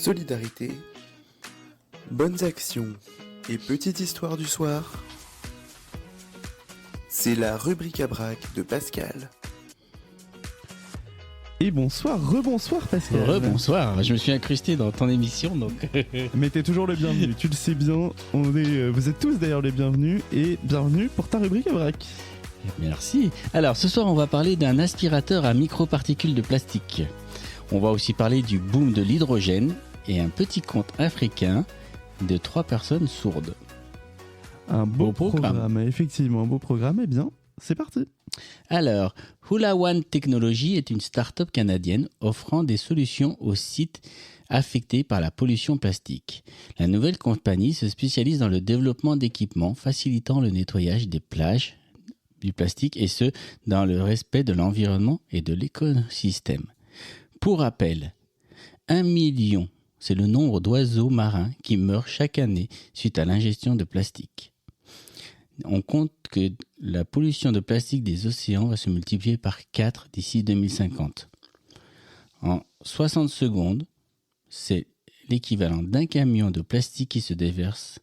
solidarité, bonnes actions et petite histoire du soir. C'est la rubrique à braque de Pascal. Et bonsoir, rebonsoir Pascal. Rebonsoir, je me suis incrusté dans ton émission donc. Mais t'es toujours le bienvenu, tu le sais bien. Vous êtes tous d'ailleurs les bienvenus et bienvenue pour ta rubrique à braque. Merci. Alors ce soir on va parler d'un aspirateur à microparticules de plastique. On va aussi parler du boom de l'hydrogène et un petit conte africain de 3 personnes sourdes. Un beau programme, effectivement, un beau programme. Eh bien, c'est parti. Alors, Hula One Technology est une start-up canadienne offrant des solutions aux sites affectés par la pollution plastique. La nouvelle compagnie se spécialise dans le développement d'équipements facilitant le nettoyage des plages du plastique et ce, dans le respect de l'environnement et de l'écosystème. Pour rappel, 1 million, c'est le nombre d'oiseaux marins qui meurent chaque année suite à l'ingestion de plastique. On compte que la pollution de plastique des océans va se multiplier par 4 d'ici 2050. En 60 secondes, c'est l'équivalent d'un camion de plastique qui se déverse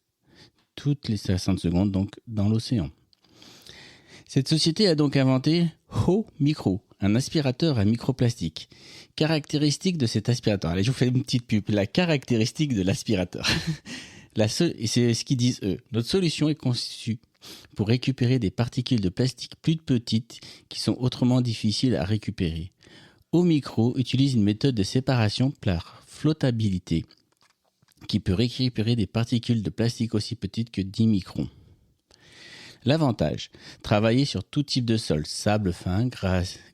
toutes les 60 secondes donc dans l'océan. Cette société a donc inventé Ho-Micro, un aspirateur à microplastique. Caractéristique de cet aspirateur. Allez, je vous fais une petite pub. La caractéristique de l'aspirateur. C'est ce qu'ils disent eux. Notre solution est conçue pour récupérer des particules de plastique plus petites qui sont autrement difficiles à récupérer. Ho-Micro utilise une méthode de séparation par flottabilité qui peut récupérer des particules de plastique aussi petites que 10 microns. L'avantage, travailler sur tout type de sol, sable fin,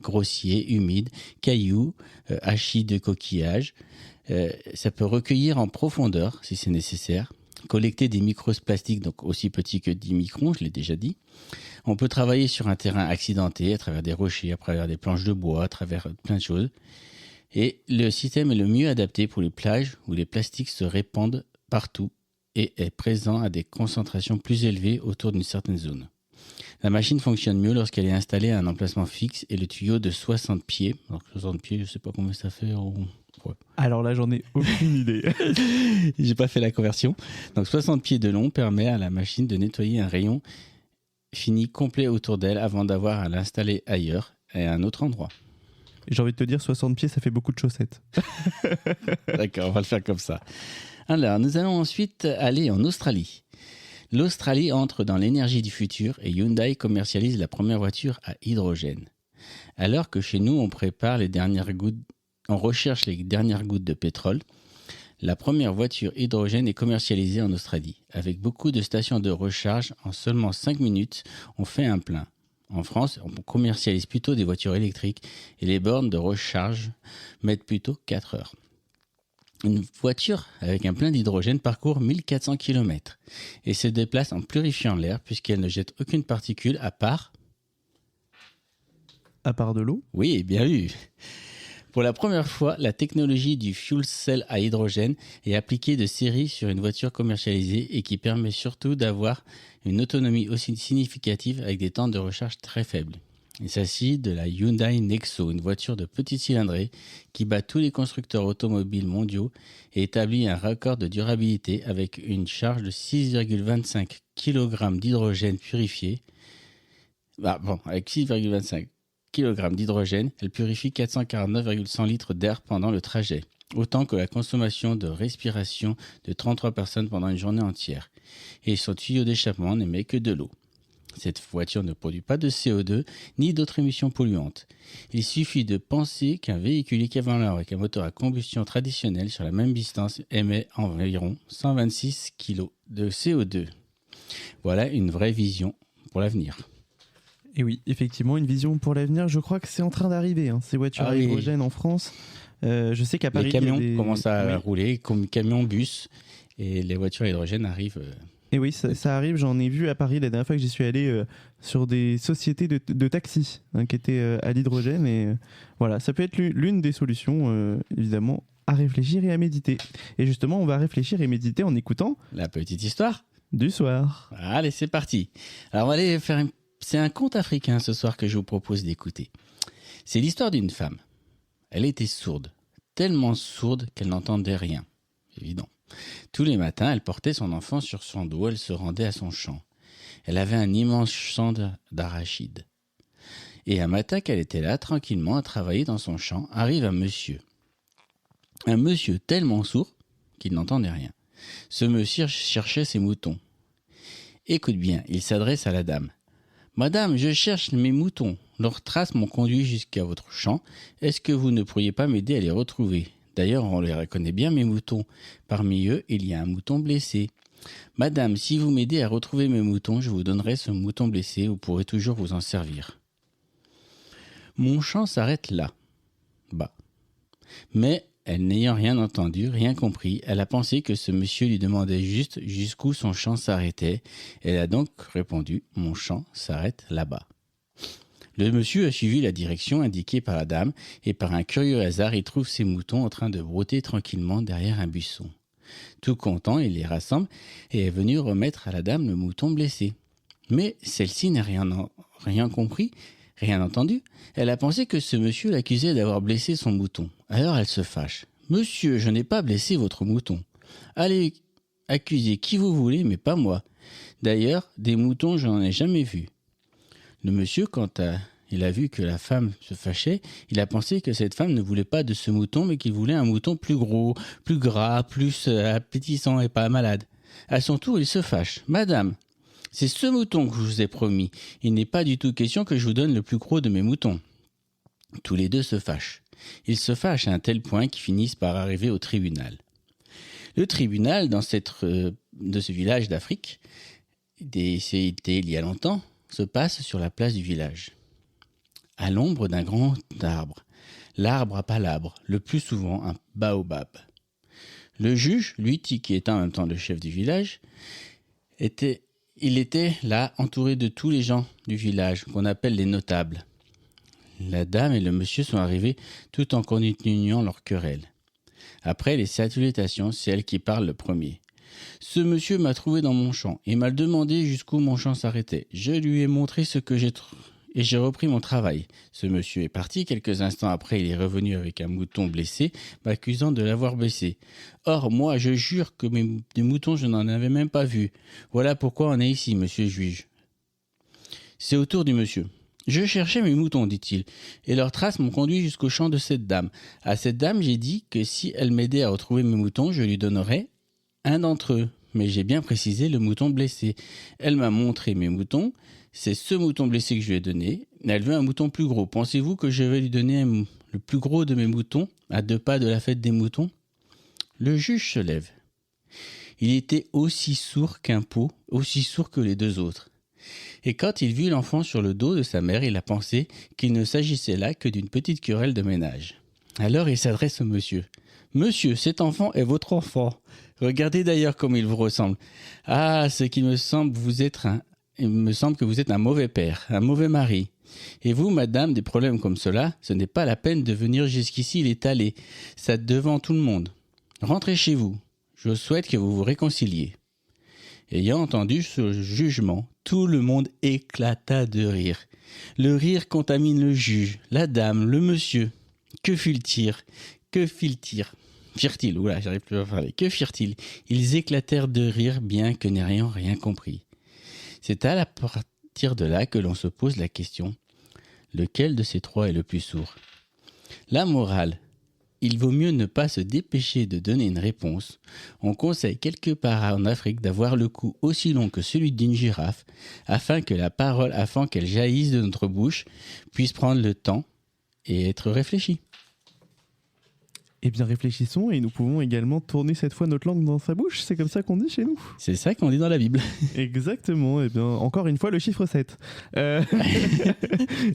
grossier, humide, cailloux, hachis de coquillages. Ça peut recueillir en profondeur si c'est nécessaire, collecter des microplastiques donc aussi petits que 10 microns, je l'ai déjà dit. On peut travailler sur un terrain accidenté à travers des rochers, à travers des planches de bois, à travers plein de choses. Et le système est le mieux adapté pour les plages où les plastiques se répandent partout et est présent à des concentrations plus élevées autour d'une certaine zone. La machine fonctionne mieux lorsqu'elle est installée à un emplacement fixe et le tuyau de 60 pieds. Alors 60 pieds, je ne sais pas combien ça fait. Ouais. Alors là, j'en ai aucune idée. J'ai pas fait la conversion. Donc 60 pieds de long permet à la machine de nettoyer un rayon fini complet autour d'elle avant d'avoir à l'installer ailleurs et à un autre endroit. J'ai envie de te dire, 60 pieds, ça fait beaucoup de chaussettes. D'accord, on va le faire comme ça. Alors, nous allons ensuite aller en Australie. L'Australie entre dans l'énergie du futur et Hyundai commercialise la première voiture à hydrogène. Alors que chez nous, on recherche les dernières gouttes de pétrole, la première voiture hydrogène est commercialisée en Australie. Avec beaucoup de stations de recharge, en seulement 5 minutes, on fait un plein. En France, on commercialise plutôt des voitures électriques et les bornes de recharge mettent plutôt 4 heures. Une voiture avec un plein d'hydrogène parcourt 1400 km et se déplace en purifiant l'air puisqu'elle ne jette aucune particule à part... À part de l'eau ? Oui, bien vu. Pour la première fois, la technologie du fuel cell à hydrogène est appliquée de série sur une voiture commercialisée et qui permet surtout d'avoir une autonomie aussi significative avec des temps de recharge très faibles. Il s'agit de la Hyundai Nexo, une voiture de petite cylindrée qui bat tous les constructeurs automobiles mondiaux et établit un record de durabilité avec une charge de 6,25 kg d'hydrogène purifié. Avec 6,25 kg d'hydrogène, elle purifie 449,100 litres d'air pendant le trajet, autant que la consommation de respiration de 33 personnes pendant une journée entière. Et son tuyau d'échappement n'émet que de l'eau. Cette voiture ne produit pas de CO2 ni d'autres émissions polluantes. Il suffit de penser qu'un véhicule équivalent avec un moteur à combustion traditionnel sur la même distance émet environ 126 kg de CO2. Voilà une vraie vision pour l'avenir. Et oui, effectivement, une vision pour l'avenir. Je crois que c'est en train d'arriver, ces voitures à hydrogène en France. Je sais qu'à Paris, les camions commencent à rouler comme camions, bus, et les voitures à hydrogène arrivent... Et oui, ça arrive, j'en ai vu à Paris la dernière fois que j'y suis allé sur des sociétés de taxis qui étaient à l'hydrogène. Et voilà, ça peut être l'une des solutions, évidemment, à réfléchir et à méditer. Et justement, on va réfléchir et méditer en écoutant... La petite histoire du soir. Allez, c'est parti. Alors, on va aller faire C'est un conte africain ce soir que je vous propose d'écouter. C'est l'histoire d'une femme. Elle était sourde, tellement sourde qu'elle n'entendait rien. évident. Tous les matins, elle portait son enfant sur son dos, elle se rendait à son champ. Elle avait un immense champ d'arachides. Et un matin qu'elle était là, tranquillement, à travailler dans son champ, arrive un monsieur. Un monsieur tellement sourd qu'il n'entendait rien. Ce monsieur cherchait ses moutons. Écoute bien, il s'adresse à la dame. « Madame, je cherche mes moutons. Leurs traces m'ont conduit jusqu'à votre champ. Est-ce que vous ne pourriez pas m'aider à les retrouver ? D'ailleurs, on les reconnaît bien, mes moutons. Parmi eux, il y a un mouton blessé. Madame, si vous m'aidez à retrouver mes moutons, je vous donnerai ce mouton blessé. Vous pourrez toujours vous en servir. » Mon chant s'arrête là. Bah. Mais elle n'ayant rien entendu, rien compris, elle a pensé que ce monsieur lui demandait juste jusqu'où son chant s'arrêtait. Elle a donc répondu « Mon chant s'arrête là-bas ». Le monsieur a suivi la direction indiquée par la dame et par un curieux hasard, il trouve ses moutons en train de brouter tranquillement derrière un buisson. Tout content, il les rassemble et est venu remettre à la dame le mouton blessé. Mais celle-ci n'a rien compris, rien entendu. Elle a pensé que ce monsieur l'accusait d'avoir blessé son mouton. Alors elle se fâche. « Monsieur, je n'ai pas blessé votre mouton. Allez accuser qui vous voulez, mais pas moi. D'ailleurs, des moutons, je n'en ai jamais vu. » Le monsieur, quand il a vu que la femme se fâchait, il a pensé que cette femme ne voulait pas de ce mouton, mais qu'il voulait un mouton plus gros, plus gras, plus appétissant et pas malade. À son tour, il se fâche. « Madame, c'est ce mouton que je vous ai promis. Il n'est pas du tout question que je vous donne le plus gros de mes moutons. » Tous les deux se fâchent. Ils se fâchent à un tel point qu'ils finissent par arriver au tribunal. Le tribunal, de ce village d'Afrique, c'était il y a longtemps, se passe sur la place du village, à l'ombre d'un grand arbre, l'arbre à palabres, le plus souvent un baobab. Le juge, lui qui était en même temps le chef du village, était là entouré de tous les gens du village, qu'on appelle les notables. La dame et le monsieur sont arrivés tout en continuant leur querelle. Après les salutations, c'est elle qui parle le premier. « Ce monsieur m'a trouvé dans mon champ et m'a demandé jusqu'où mon champ s'arrêtait. Je lui ai montré ce que j'ai trouvé et j'ai repris mon travail. Ce monsieur est parti. Quelques instants après, il est revenu avec un mouton blessé, m'accusant de l'avoir blessé. Or, moi, je jure que des moutons, je n'en avais même pas vu. Voilà pourquoi on est ici, monsieur le juge. » C'est au tour du monsieur. « Je cherchais mes moutons, dit-il, et leurs traces m'ont conduit jusqu'au champ de cette dame. À cette dame, j'ai dit que si elle m'aidait à retrouver mes moutons, je lui donnerais un d'entre eux. Mais j'ai bien précisé le mouton blessé. Elle m'a montré mes moutons. C'est ce mouton blessé que je lui ai donné. Elle veut un mouton plus gros. Pensez-vous que je vais lui donner le plus gros de mes moutons, à 2 pas de la fête des moutons ?» Le juge se lève. Il était aussi sourd qu'un pot, aussi sourd que les 2 autres. Et quand il vit l'enfant sur le dos de sa mère, il a pensé qu'il ne s'agissait là que d'une petite querelle de ménage. Alors il s'adresse au monsieur. « Monsieur, cet enfant est votre enfant. Regardez d'ailleurs comme il vous ressemble. Ah, il me semble que vous êtes un mauvais père, un mauvais mari. Et vous, madame, des problèmes comme cela, ce n'est pas la peine de venir jusqu'ici l'étaler, ça devant tout le monde. Rentrez chez vous. Je souhaite que vous vous réconciliez. » Ayant entendu ce jugement, tout le monde éclata de rire. Le rire contamine le juge, la dame, le monsieur. Que firent-ils ? Oula, j'arrive plus à parler. Que firent-ils ? Ils éclatèrent de rire, bien que n'ayant rien compris. C'est à partir de là que l'on se pose la question, lequel de ces 3 est le plus sourd ? La morale. Il vaut mieux ne pas se dépêcher de donner une réponse. On conseille quelque part en Afrique d'avoir le cou aussi long que celui d'une girafe, afin que la parole, afin qu'elle jaillisse de notre bouche, puisse prendre le temps et être réfléchie. Eh bien, réfléchissons et nous pouvons également tourner cette fois notre langue dans sa bouche. C'est comme ça qu'on dit chez nous. C'est ça qu'on dit dans la Bible. Exactement. Eh bien, encore une fois, le chiffre 7.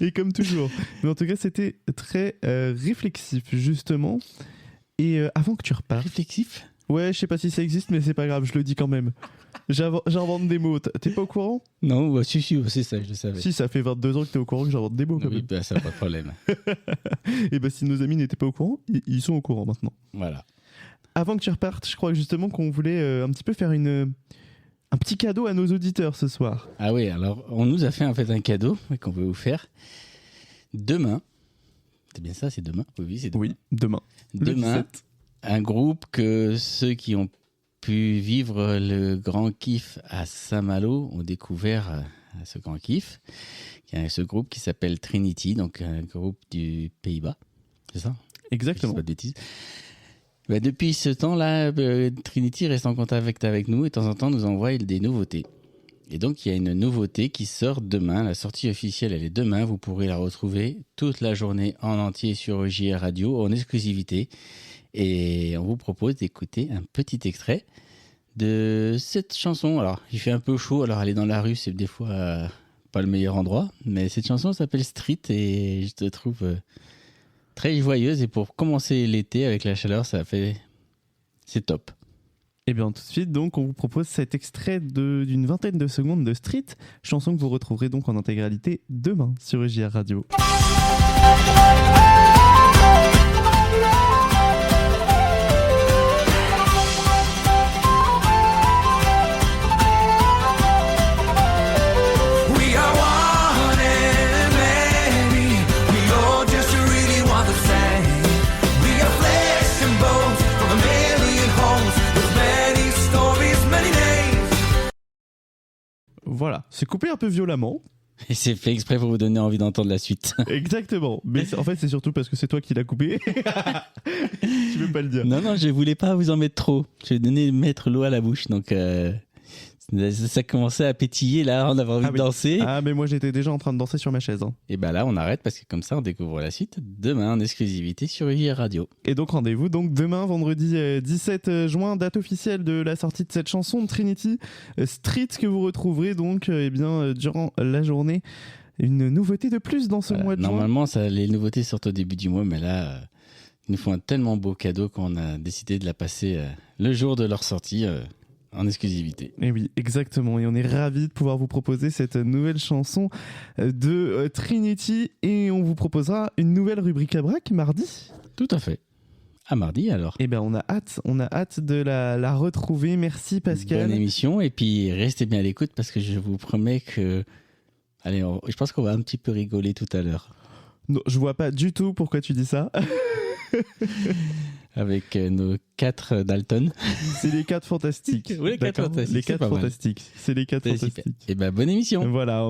Et comme toujours. Mais en tout cas, c'était très réflexif, justement. Et avant que tu repartes... Réflexif ? Ouais, je sais pas si ça existe, mais c'est pas grave, je le dis quand même. J'invente des mots. T'es pas au courant ? Non, bah, si, c'est ça, je le savais. Si, ça fait 22 ans que t'es au courant que j'invente des mots, quand oui, même. bah, ça, pas de problème. Et bah, si nos amis n'étaient pas au courant, ils sont au courant maintenant. Voilà. Avant que tu repartes, je crois justement qu'on voulait un petit peu faire un petit cadeau à nos auditeurs ce soir. Ah oui, alors, on nous a fait en fait un cadeau qu'on veut vous faire. Demain, c'est bien ça, c'est demain ? Oui, c'est demain. Oui, demain. Demain, un groupe que ceux qui ont pu vivre le grand kiff à Saint-Malo ont découvert ce grand kiff. Il y a ce groupe qui s'appelle Trinity, donc un groupe du Pays-Bas, c'est ça ? Exactement. Je dis pas de bêtises. Bah, depuis ce temps-là, Trinity reste en contact avec nous et de temps en temps nous envoie des nouveautés. Et donc il y a une nouveauté qui sort demain. La sortie officielle, elle est demain. Vous pourrez la retrouver toute la journée en entier sur JR Radio en exclusivité. Et on vous propose d'écouter un petit extrait de cette chanson. Alors il fait un peu chaud, alors aller dans la rue c'est des fois pas le meilleur endroit. Mais cette chanson s'appelle Street et je te trouve... très joyeuse, et pour commencer l'été avec la chaleur, c'est top. Et bien tout de suite, donc, on vous propose cet extrait d'une vingtaine de secondes de Street, chanson que vous retrouverez donc en intégralité demain sur JR Radio. Voilà, c'est coupé un peu violemment. Et c'est fait exprès pour vous donner envie d'entendre la suite. Exactement, mais en fait c'est surtout parce que c'est toi qui l'as coupé. Tu veux pas le dire. Non, je voulais pas vous en mettre trop. Je vais mettre l'eau à la bouche, donc ça commençait à pétiller là, on avait envie de danser. Ah mais moi j'étais déjà en train de danser sur ma chaise. Hein. Et ben là on arrête parce que comme ça on découvre la suite demain en exclusivité sur JR Radio. Et donc rendez-vous donc demain vendredi 17 juin, date officielle de la sortie de cette chanson de Trinity Street que vous retrouverez donc durant la journée. Une nouveauté de plus dans ce mois de juin. Normalement les nouveautés sortent au début du mois, mais là ils nous font un tellement beau cadeau qu'on a décidé de la passer le jour de leur sortie. En exclusivité. Et oui, exactement. Et on est ravis de pouvoir vous proposer cette nouvelle chanson de Trinity. Et on vous proposera une nouvelle rubrique à braque mardi. Tout à fait. À mardi alors. Eh bien, on a hâte de la retrouver. Merci Pascal. Bonne émission. Et puis restez bien à l'écoute parce que je vous promets que... Allez, je pense qu'on va un petit peu rigoler tout à l'heure. Non, je vois pas du tout pourquoi tu dis ça. Avec nos 4 Dalton. C'est les 4 fantastiques. Oui, les 4 fantastiques. Les 4 fantastiques. C'est les 4 fantastiques. Et ben bonne émission. Voilà.